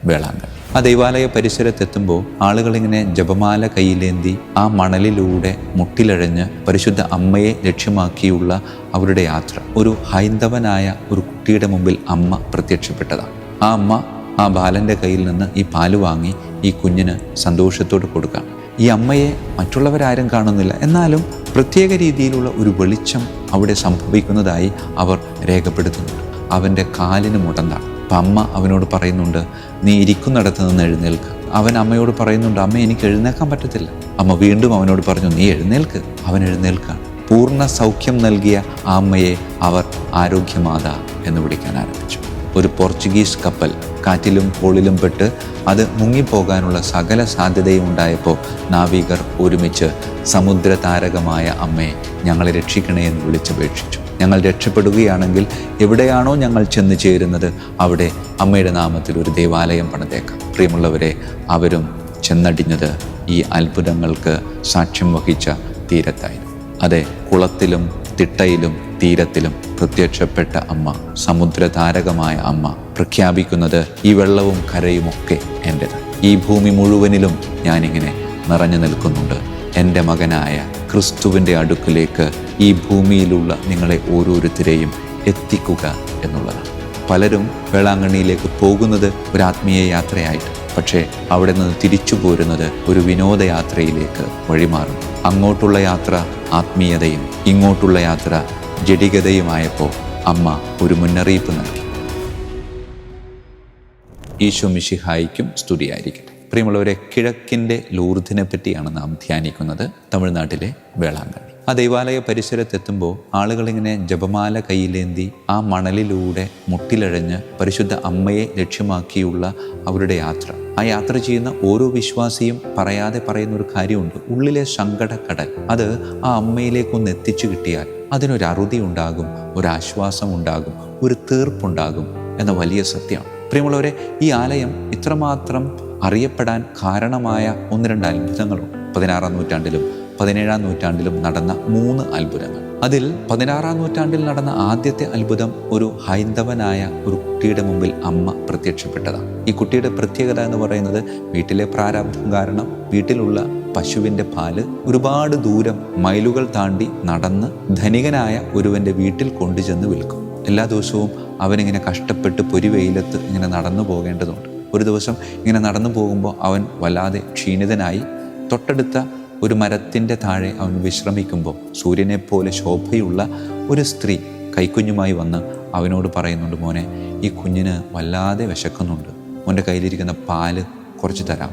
വേളാങ്കണ്ണി. ആ ദൈവാലയ പരിസരത്തെത്തുമ്പോൾ ആളുകളിങ്ങനെ ജപമാല കയ്യിലേന്തി ആ മണലിലൂടെ മുട്ടിലഴഞ്ഞ് പരിശുദ്ധ അമ്മയെ ലക്ഷ്യമാക്കിയുള്ള അവരുടെ യാത്ര. ഒരു ഹൈന്ദവനായ ഒരു കുട്ടിയുടെ മുമ്പിൽ അമ്മ പ്രത്യക്ഷപ്പെട്ടതാണ്. ആ അമ്മ ആ ബാലൻ്റെ കയ്യിൽ നിന്ന് ഈ പാല് വാങ്ങി ഈ കുഞ്ഞിന് സന്തോഷത്തോടെ കൊടുക്കാം. ഈ അമ്മയെ മറ്റുള്ളവരാരും കാണുന്നില്ല, എന്നാലും പ്രത്യേക രീതിയിലുള്ള ഒരു വെളിച്ചം അവിടെ സംഭവിക്കുന്നതായി അവർ രേഖപ്പെടുത്തുന്നുണ്ട്. അവൻ്റെ കാലിന് മുടന്താണ്. അപ്പം അമ്മ അവനോട് പറയുന്നുണ്ട്, നീ ഇരിക്കുന്നിടത്ത് നിന്ന് എഴുന്നേൽക്ക്. അവൻ അമ്മയോട് പറയുന്നുണ്ട്, അമ്മ എനിക്ക് എഴുന്നേൽക്കാൻ പറ്റത്തില്ല. അമ്മ വീണ്ടും അവനോട് പറഞ്ഞു, നീ എഴുന്നേൽക്ക്. അവൻ എഴുന്നേൽക്കാണ്. പൂർണ്ണ സൗഖ്യം നൽകിയ ആ അമ്മയെ അവർ ആരോഗ്യമാത എന്ന് വിളിക്കാൻ ആരംഭിച്ചു. ഒരു പോർച്ചുഗീസ് കപ്പൽ കാറ്റിലും കോളിലും പെട്ട് അത് മുങ്ങിപ്പോകാനുള്ള സകല സാധ്യതയും ഉണ്ടായപ്പോൾ നാവികർ ഒരുമിച്ച് സമുദ്ര താരകമായ അമ്മയെ ഞങ്ങളെ രക്ഷിക്കണേ എന്ന് വിളിച്ചപേക്ഷിച്ചു. ഞങ്ങൾ രക്ഷപ്പെടുകയാണെങ്കിൽ എവിടെയാണോ ഞങ്ങൾ ചെന്ന് ചേരുന്നത് അവിടെ അമ്മയുടെ നാമത്തിൽ ഒരു ദേവാലയം പണിതേക്കാം. പ്രിയമുള്ളവരെ, അവരും ചെന്നടിഞ്ഞത് ഈ അത്ഭുതങ്ങൾക്ക് സാക്ഷ്യം വഹിച്ച തീരത്തായിരുന്നു. അതെ, കുളത്തിലും തിട്ടയിലും തീരത്തിലും പ്രത്യക്ഷപ്പെട്ട അമ്മ, സമുദ്രതാരകമായ അമ്മ പ്രഖ്യാപിക്കുന്നത് ഈ വെള്ളവും കരയുമൊക്കെ എൻ്റെത്. ഈ ഭൂമി മുഴുവനിലും ഞാനിങ്ങനെ നിറഞ്ഞു നിൽക്കുന്നുണ്ട്. എൻ്റെ മകനായ ക്രിസ്തുവിൻ്റെ അടുക്കിലേക്ക് ഈ ഭൂമിയിലുള്ള നിങ്ങളെ ഓരോരുത്തരെയും എത്തിക്കുക എന്നുള്ളതാണ്. പലരും വേളാങ്കണ്ണിയിലേക്ക് പോകുന്നത് ഒരു ആത്മീയ യാത്രയായിട്ട്, പക്ഷേ അവിടെ നിന്ന് തിരിച്ചു പോരുന്നത് ഒരു വിനോദയാത്രയിലേക്ക് വഴിമാറും. അങ്ങോട്ടുള്ള യാത്ര ആത്മീയതയും ഇങ്ങോട്ടുള്ള യാത്ര ജഡികതയുമായപ്പോൾ അമ്മ ഒരു മുന്നറിയിപ്പ് നൽകി. ഈശോ മിശിഹായിക്കും സ്തുതിയായിരിക്കട്ടെ. പ്രിയമുള്ളവരെ, കിഴക്കിൻ്റെ ലൂർദിനെ പറ്റിയാണ് നാം ധ്യാനിക്കുന്നത്. തമിഴ്നാട്ടിലെ വേളാങ്കണ്ണി. ആ ദൈവാലയ പരിസരത്തെത്തുമ്പോൾ ആളുകളിങ്ങനെ ജപമാല കയ്യിലേന്തി ആ മണലിലൂടെ മുട്ടിലഴഞ്ഞ് പരിശുദ്ധ അമ്മയെ ലക്ഷ്യമാക്കിയുള്ള അവരുടെ യാത്ര. ആ യാത്ര ചെയ്യുന്ന ഓരോ വിശ്വാസിയും പറയാതെ പറയുന്ന ഒരു കാര്യമുണ്ട്. ഉള്ളിലെ സങ്കടക്കടൽ അത് ആ അമ്മയിലേക്കൊന്ന് എത്തിച്ചു കിട്ടിയാൽ അതിനൊരു അറുതി ഉണ്ടാകും, ഒരാശ്വാസം ഉണ്ടാകും, ഒരു തീർപ്പുണ്ടാകും എന്ന വലിയ സത്യമാണ്. പ്രിയമുള്ളവരെ, ഈ ആലയം ഇത്രമാത്രം അറിയപ്പെടാൻ കാരണമായ 1-2 അത്ഭുതങ്ങളുണ്ട്. 16-ാം നൂറ്റാണ്ടിലും 17-ാം നൂറ്റാണ്ടിലും നടന്ന 3 അത്ഭുതങ്ങൾ. അതിൽ 16-ാം നൂറ്റാണ്ടിൽ നടന്ന ആദ്യത്തെ അത്ഭുതം ഒരു ഹൈന്ദവനായ ഒരു കുട്ടിയുടെ മുമ്പിൽ അമ്മ പ്രത്യക്ഷപ്പെട്ടതാണ്. ഈ കുട്ടിയുടെ പ്രത്യേകത എന്ന് പറയുന്നത്, വീട്ടിലെ പ്രാരാബ്ധം കാരണം വീട്ടിലുള്ള പശുവിൻ്റെ പാല് ഒരുപാട് ദൂരം മൈലുകൾ താണ്ടി നടന്ന് ധനികനായ ഒരുവൻ്റെ വീട്ടിൽ കൊണ്ടുചെന്ന് വിൽക്കും. എല്ലാ ദിവസവും അവനിങ്ങനെ കഷ്ടപ്പെട്ട് പൊരിവെയിലത്ത് ഇങ്ങനെ നടന്നു പോകേണ്ടതുണ്ട്. ഒരു ദിവസം ഇങ്ങനെ നടന്നു പോകുമ്പോൾ അവൻ വല്ലാതെ ക്ഷീണിതനായി തൊട്ടടുത്ത ഒരു മരത്തിൻ്റെ താഴെ അവൻ വിശ്രമിക്കുമ്പോൾ സൂര്യനെപ്പോലെ ശോഭയുള്ള ഒരു സ്ത്രീ കൈക്കുഞ്ഞുമായി വന്ന് അവനോട് പറയുന്നുണ്ട്, മോനെ, ഈ കുഞ്ഞിന് വല്ലാതെ വിശക്കുന്നുണ്ട്, മോൻ്റെ കയ്യിലിരിക്കുന്ന പാല് കുറച്ച് തരാം.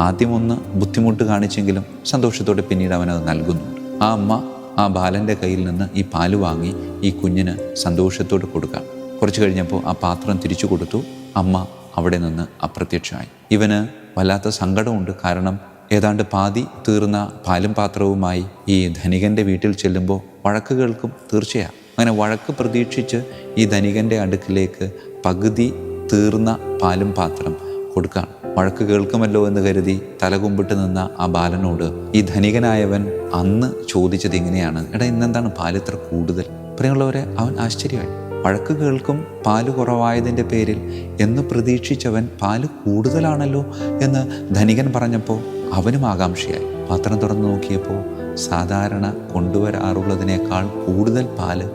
ആദ്യമൊന്ന് ബുദ്ധിമുട്ട് കാണിച്ചെങ്കിലും സന്തോഷത്തോടെ പിന്നീട് അവനത് നൽകുന്നുണ്ട്. ആ അമ്മ ആ ബാലൻ്റെ കയ്യിൽ നിന്ന് ഈ പാല് വാങ്ങി ഈ കുഞ്ഞിന് സന്തോഷത്തോടെ കൊടുക്കാം. കുറച്ച് കഴിഞ്ഞപ്പോൾ ആ പാത്രം തിരിച്ചു കൊടുത്തു. അമ്മ അവിടെ നിന്ന് അപ്രത്യക്ഷമായി. ഇവന് വല്ലാത്ത സങ്കടമുണ്ട്. കാരണം ഏതാണ്ട് പാതി തീർന്ന പാലും പാത്രവുമായി ഈ ധനികൻ്റെ വീട്ടിൽ ചെല്ലുമ്പോൾ വഴക്ക് കേൾക്കും തീർച്ചയാണ്. അങ്ങനെ വഴക്ക് പ്രതീക്ഷിച്ച് ഈ ധനികൻ്റെ അടുക്കിലേക്ക് പകുതി തീർന്ന പാലും പാത്രം കൊടുക്കുകയാണ്. വഴക്ക് കേൾക്കുമല്ലോ എന്ന് കരുതി തലകുമ്പിട്ട് നിന്ന ആ ബാലനോട് ഈ ധനികനായവൻ അന്ന് ചോദിച്ചത് ഇങ്ങനെയാണ്, എടാ, ഇന്നെന്താണ് പാല് ഇത്ര കൂടുതൽ? പ്രിയമുള്ളവരെ, അവൻ ആശ്ചര്യമായി. വഴക്ക് കേൾക്കും പാല് കുറവായതിൻ്റെ പേരിൽ എന്ന് പ്രതീക്ഷിച്ചവൻ പാല് കൂടുതലാണല്ലോ എന്ന് ധനികൻ പറഞ്ഞപ്പോൾ അവനും ആകാംക്ഷയായി. പാത്രം തുറന്നു നോക്കിയപ്പോൾ സാധാരണ കൊണ്ടുവരാറുള്ളതിനേക്കാൾ കൂടുതൽ പാല്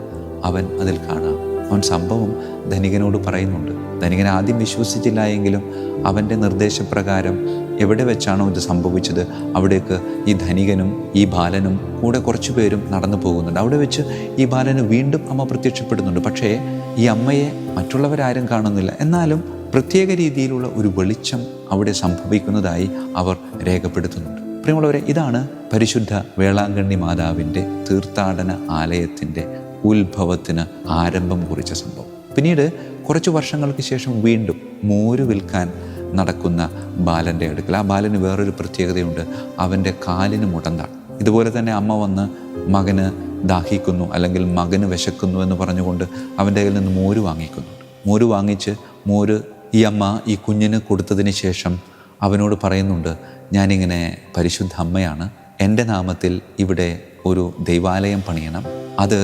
അവൻ അതിൽ കാണാം. അവൻ സംഭവം ധനികനോട് പറയുന്നുണ്ട്. ധനികൻ ആദ്യം വിശ്വസിച്ചില്ല എങ്കിലും അവൻ്റെ നിർദ്ദേശപ്രകാരം എവിടെ വെച്ചാണോ ഇത് സംഭവിച്ചത് അവിടേക്ക് ഈ ധനികനും ഈ ബാലനും കൂടെ കുറച്ചു പേരും നടന്നു പോകുന്നുണ്ട്. അവിടെ വെച്ച് ഈ ബാലന് വീണ്ടും അമ്മ പ്രത്യക്ഷപ്പെടുന്നുണ്ട്. പക്ഷേ ഈ അമ്മയെ മറ്റുള്ളവരാരും കാണുന്നില്ല. എന്നാലും പ്രത്യേക രീതിയിലുള്ള ഒരു വെളിച്ചം അവിടെ സംഭവിക്കുന്നതായി അവർ രേഖപ്പെടുത്തുന്നുണ്ട്. പ്രിയമുള്ളവരെ, ഇതാണ് പരിശുദ്ധ വേളാങ്കണ്ണി മാതാവിൻ്റെ തീർത്ഥാടന ആലയത്തിൻ്റെ ഉത്ഭവത്തിന് ആരംഭം കുറിച്ച സംഭവം. പിന്നീട് കുറച്ച് വർഷങ്ങൾക്ക് ശേഷം വീണ്ടും മോര് വിൽക്കാൻ നടക്കുന്ന ബാലൻ്റെ അടുക്കൽ, ആ ബാലന് വേറൊരു പ്രത്യേകതയുണ്ട്, അവൻ്റെ കാലിന് മുടന്താണ്. ഇതുപോലെ തന്നെ അമ്മ വന്ന് മകന് ദാഹിക്കുന്നു അല്ലെങ്കിൽ മകന് വിശക്കുന്നു എന്ന് പറഞ്ഞുകൊണ്ട് അവൻ്റെ കയ്യിൽ നിന്ന് മോര് വാങ്ങിക്കുന്നുണ്ട്. മോര് വാങ്ങിച്ച് ഈ അമ്മ ഈ കുഞ്ഞിന് കൊടുത്തതിന് ശേഷം അവനോട് പറയുന്നുണ്ട്, ഞാനിങ്ങനെ പരിശുദ്ധ അമ്മയാണ്, എൻ്റെ നാമത്തിൽ ഇവിടെ ഒരു ദൈവാലയം പണിയണം, അത്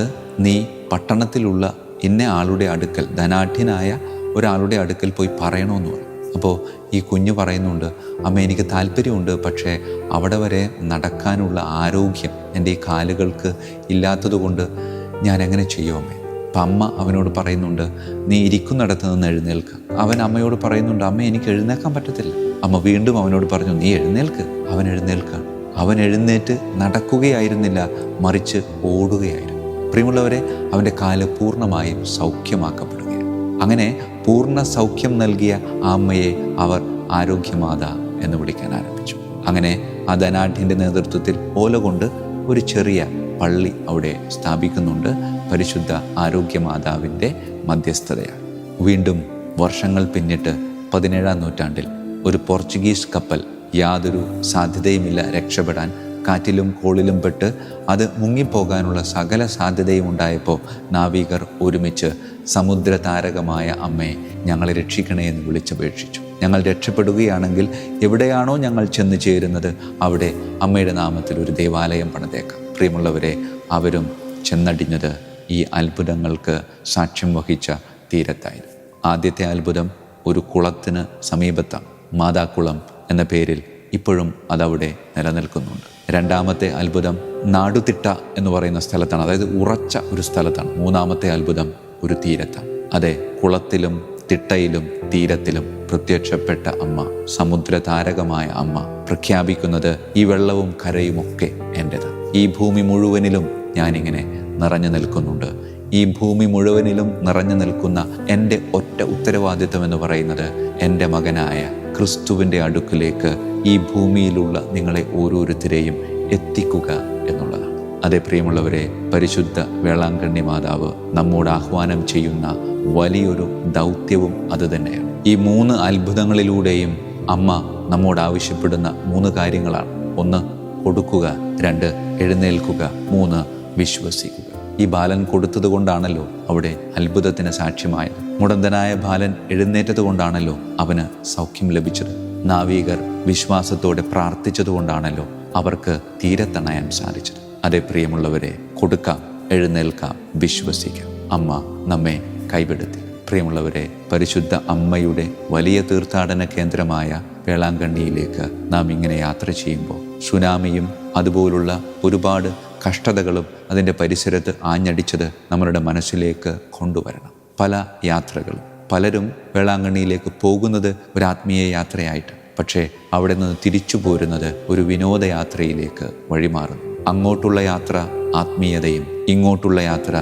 നീ പട്ടണത്തിലുള്ള ഇന്ന ആളുടെ അടുക്കൽ, ധനാഢ്യനായ ഒരാളുടെ അടുക്കൽ പോയി പറയണമെന്ന് പറയും. അപ്പോൾ ഈ കുഞ്ഞ് പറയുന്നുണ്ട്, അമ്മ എനിക്ക് താല്പര്യമുണ്ട്, പക്ഷേ അവിടെ വരെ നടക്കാനുള്ള ആരോഗ്യം എൻ്റെ ഈ കാലുകൾക്ക് ഇല്ലാത്തതുകൊണ്ട് ഞാൻ എങ്ങനെ ചെയ്യും അമ്മേ? അപ്പം അമ്മ അവനോട് പറയുന്നുണ്ട്, നീ ഇരിക്കുന്നിടത്ത് നിന്ന് എഴുന്നേൽക്കുക. അവൻ അമ്മയോട് പറയുന്നുണ്ട്, അമ്മ എനിക്ക് എഴുന്നേൽക്കാൻ പറ്റത്തില്ല. അമ്മ വീണ്ടും അവനോട് പറഞ്ഞു, നീ എഴുന്നേൽക്ക്. അവൻ എഴുന്നേൽക്കുകയാണ്. അവൻ എഴുന്നേറ്റ് നടക്കുകയായിരുന്നില്ല, മറിച്ച് ഓടുകയായിരുന്നു. പ്രിയമുള്ളവരെ, അവൻ്റെ കാല് പൂർണ്ണമായും സൗഖ്യമാക്കപ്പെടുകയാണ്. അങ്ങനെ പൂർണ്ണ സൗഖ്യം നൽകിയ ആ അമ്മയെ അവർ ആരോഗ്യമാത എന്ന് വിളിക്കാൻ ആരംഭിച്ചു. അങ്ങനെ ആ ധനാഢ്യൻ്റെ നേതൃത്വത്തിൽ ഓല കൊണ്ട് ഒരു ചെറിയ പള്ളി അവിടെ സ്ഥാപിക്കുന്നുണ്ട്, പരിശുദ്ധ ആരോഗ്യമാതാവിൻ്റെ മധ്യസ്ഥതയാണ്. വീണ്ടും വർഷങ്ങൾ പിന്നിട്ട് 17-ാം നൂറ്റാണ്ടിൽ ഒരു പോർച്ചുഗീസ് കപ്പൽ യാതൊരു സാധ്യതയുമില്ല രക്ഷപ്പെടാൻ, കാറ്റിലും കോളിലും പെട്ട് അത് മുങ്ങിപ്പോകാനുള്ള സകല സാധ്യതയും ഉണ്ടായപ്പോൾ നാവികർ ഒരുമിച്ച് സമുദ്രതാരകമായ അമ്മയെ ഞങ്ങളെ രക്ഷിക്കണേ എന്ന് വിളിച്ചപേക്ഷിച്ചു. ഞങ്ങൾ രക്ഷപ്പെടുകയാണെങ്കിൽ എവിടെയാണോ ഞങ്ങൾ ചെന്ന് ചേരുന്നത് അവിടെ അമ്മയുടെ നാമത്തിൽ ഒരു ദേവാലയം പണിതേക്കാം. പ്രിയമുള്ളവരെ, അവരും ചെന്നടിഞ്ഞത് ഈ അത്ഭുതങ്ങൾക്ക് സാക്ഷ്യം വഹിച്ച തീരത്തായിരുന്നു. ആദ്യത്തെ അത്ഭുതം ഒരു കുളത്തിന് സമീപത്താണ്. മാതാക്കുളം എന്ന പേരിൽ ഇപ്പോഴും അതവിടെ നിലനിൽക്കുന്നുണ്ട്. രണ്ടാമത്തെ അത്ഭുതം നാടുതിട്ട എന്ന് പറയുന്ന സ്ഥലത്താണ്, അതായത് ഉറച്ച ഒരു സ്ഥലത്താണ്. മൂന്നാമത്തെ അത്ഭുതം ഒരു തീരത്താണ്. അതെ, കുളത്തിലും തിട്ടയിലും തീരത്തിലും പ്രത്യക്ഷപ്പെട്ട അമ്മ, സമുദ്രതാരകമായ അമ്മ പ്രഖ്യാപിക്കുന്നത് ഈ വെള്ളവും കരയുമൊക്കെ എൻ്റെതാണ്. ഈ ഭൂമി മുഴുവനിലും ഞാനിങ്ങനെ നിറഞ്ഞു നിൽക്കുന്നുണ്ട്. ഈ ഭൂമി മുഴുവനിലും നിറഞ്ഞു നിൽക്കുന്ന എൻ്റെ ഒറ്റ ഉത്തരവാദിത്വം എന്ന് പറയുന്നത് എൻ്റെ മകനായ ക്രിസ്തുവിൻ്റെ അടുക്കിലേക്ക് ഈ ഭൂമിയിലുള്ള നിങ്ങളെ ഓരോരുത്തരെയും എത്തിക്കുക എന്നുള്ളതാണ്. അതേ പ്രിയമുള്ളവരെ, പരിശുദ്ധ വേളാങ്കണ്ണി മാതാവ് നമ്മോട് ആഹ്വാനം ചെയ്യുന്ന വലിയൊരു ദൗത്യവും അതുതന്നെയാണ്. ഈ 3 അത്ഭുതങ്ങളിലൂടെയും അമ്മ നമ്മോട് ആവശ്യപ്പെടുന്ന 3 കാര്യങ്ങളാണ്. 1 കൊടുക്കുക, 2 എഴുന്നേൽക്കുക, 3 വിശ്വസിക്കുക. ഈ ബാലൻ കൊടുത്തത് കൊണ്ടാണല്ലോ അവിടെ അത്ഭുതത്തിന് സാക്ഷ്യമായത്. മുടന്തനായ ബാലൻ എഴുന്നേറ്റത് കൊണ്ടാണല്ലോ അവന് സൗഖ്യം ലഭിച്ചത്. നാവികർ വിശ്വാസത്തോടെ പ്രാർത്ഥിച്ചത് കൊണ്ടാണല്ലോ അവർക്ക് തീരത്തണയാൻ സാധിച്ചത്. അതേ പ്രിയമുള്ളവരെ, കൊടുക്കാം, എഴുന്നേൽക്കാം, വിശ്വസിക്കാം. അമ്മ നമ്മെ കൈവിടുത്തി. പ്രിയമുള്ളവരെ, പരിശുദ്ധ അമ്മയുടെ വലിയ തീർത്ഥാടന കേന്ദ്രമായ വേളാങ്കണ്ണിയിലേക്ക് നാം ഇങ്ങനെ യാത്ര ചെയ്യുമ്പോൾ സുനാമിയും അതുപോലുള്ള ഒരുപാട് കഷ്ടതകളും അതിൻ്റെ പരിസരത്ത് ആഞ്ഞടിച്ചത് നമ്മളുടെ മനസ്സിലേക്ക് കൊണ്ടുവരണം. പല യാത്രകളും, പലരും വേളാങ്കണ്ണിയിലേക്ക് പോകുന്നത് ഒരു ആത്മീയ യാത്രയായിട്ട്, പക്ഷേ അവിടെ നിന്ന് തിരിച്ചു പോരുന്നത് ഒരു വിനോദയാത്രയിലേക്ക് വഴിമാറുന്നു. അങ്ങോട്ടുള്ള യാത്ര ആത്മീയതയും ഇങ്ങോട്ടുള്ള യാത്ര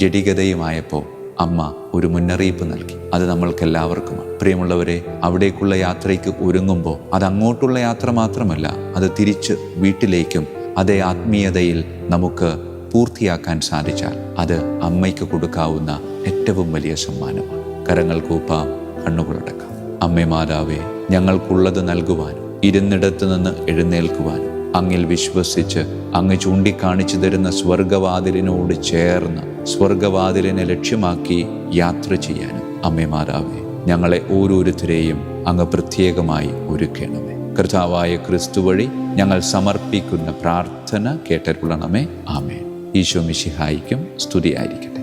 ജഡികതയുമായപ്പോൾ അമ്മ ഒരു മുന്നറിയിപ്പ് നൽകി. അത് നമ്മൾക്കെല്ലാവർക്കുമാണ്. പ്രിയമുള്ളവരെ, അവിടേക്കുള്ള യാത്രയ്ക്ക് ഒരുങ്ങുമ്പോൾ അത് അങ്ങോട്ടുള്ള യാത്ര മാത്രമല്ല, അത് തിരിച്ച് വീട്ടിലേക്കും അതേ ആത്മീയതയിൽ നമുക്ക് പൂർത്തിയാക്കാൻ സാധിച്ചാൽ അത് അമ്മയ്ക്ക് കൊടുക്കാവുന്ന ഏറ്റവും വലിയ സമ്മാനമാണ്. കരങ്ങൾ കൂപ്പാം, കണ്ണുകളടക്കാം. അമ്മേ മാതാവേ, ഞങ്ങൾക്കുള്ളത് നൽകുവാനും ഇരുന്നിടത്ത് നിന്ന് എഴുന്നേൽക്കുവാനും അങ്ങിൽ വിശ്വസിച്ച് അങ്ങ് ചൂണ്ടിക്കാണിച്ചു തരുന്ന സ്വർഗവാതിലിനോട് ചേർന്ന് സ്വർഗവാതിലിനെ ലക്ഷ്യമാക്കി യാത്ര ചെയ്യാനും അമ്മേ മാതാവേ, ഞങ്ങളെ ഓരോരുത്തരെയും അങ്ങ് പ്രത്യേകമായി ഒരുക്കണമേ. കർത്താവായ ക്രിസ്തു വഴി ഞങ്ങൾ സമർപ്പിക്കുന്ന പ്രാർത്ഥന കേട്ടരുളണമേ. ആമേൻ. ഈശോ മിശിഹായിക്കും സ്തുതിയായിരിക്കട്ടെ.